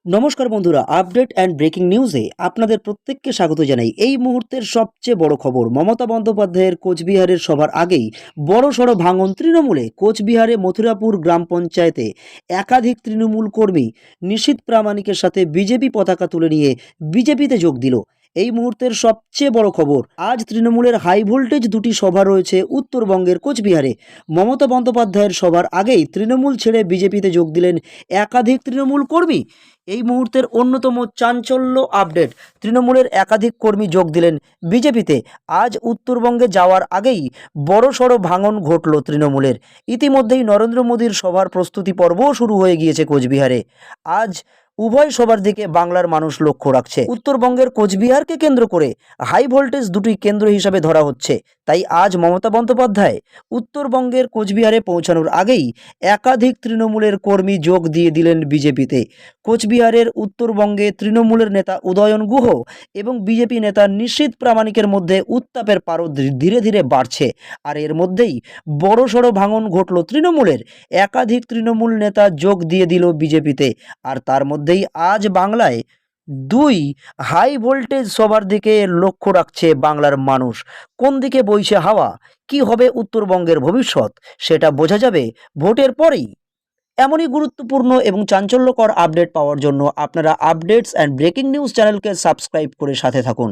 নমস্কার বন্ধুরা, update and breaking নিউজে আপনাদের প্রত্যেককে স্বাগত জানাই। এই মুহূর্তের সবচেয়ে বড় খবর, মমতা বন্দ্যোপাধ্যায়ের কোচবিহারের সভার আগেই বড়সড় ভাঙন তৃণমূলে। কোচবিহারে মথুরাপুর গ্রাম পঞ্চায়েতে একাধিক তৃণমূল কর্মী নিশীথ প্রামাণিকের সাথে বিজেপি পতাকা তুলে নিয়ে বিজেপিতে যোগ দিল। এই মুহূর্তের সবচেয়ে বড় খবর, আজ তৃণমূলের হাই ভোল্টেজ দুটি সভা রয়েছে উত্তরবঙ্গের কোচবিহারে। মমতা বন্দ্যোপাধ্যায়ের সভার আগেই তৃণমূল ছেড়ে বিজেপিতে যোগ দিলেন একাধিক তৃণমূল কর্মী। এই মুহূর্তের অন্যতম চাঞ্চল্য আপডেট, তৃণমূলের একাধিক কর্মী যোগ দিলেন বিজেপিতে। আজ উত্তরবঙ্গে যাওয়ার আগেই বড়সড় ভাঙন ঘটল তৃণমূলের। ইতিমধ্যেই নরেন্দ্র মোদীর সভার প্রস্তুতি পর্বও শুরু হয়ে গিয়েছে কোচবিহারে। আজ উভয় সবার দিকে বাংলার মানুষ লক্ষ্য রাখছে। উত্তরবঙ্গের কোচবিহারকে কেন্দ্র করে হাই ভোল্টেজ দুটি কেন্দ্র হিসাবে ধরা হচ্ছে। তাই আজ মমতা বন্দ্যোপাধ্যায় উত্তরবঙ্গের কোচবিহারে পৌঁছানোর আগেই একাধিক তৃণমূলের কর্মী যোগ দিয়ে দিলেন বিজেপিতে। কোচবিহারের উত্তরবঙ্গে তৃণমূলের নেতা উদয়ন গুহ এবং বিজেপি নেতা নিশীথ প্রামাণিকের মধ্যে উত্তাপের পারদ ধীরে ধীরে বাড়ছে। আর এর মধ্যেই বড়সড় ভাঙন ঘটল তৃণমূলের। একাধিক তৃণমূল নেতা যোগ দিয়ে দিল বিজেপিতে। আর তার মধ্যেই আজ বাংলায় দুই হাই ভোল্টেজ সবার দিকে লক্ষ্য রাখছে বাংলার মানুষ। কোন দিকে বইছে হাওয়া, কি হবে উত্তরবঙ্গের ভবিষ্যৎ, সেটা বোঝা যাবে ভোটের পরেই। এমনই গুরুত্বপূর্ণ এবং চাঞ্চল্যকর আপডেট পাওয়ার জন্য আপনারা আপডেটস অ্যান্ড ব্রেকিং নিউজ চ্যানেলকে সাবস্ক্রাইব করে সাথে থাকুন।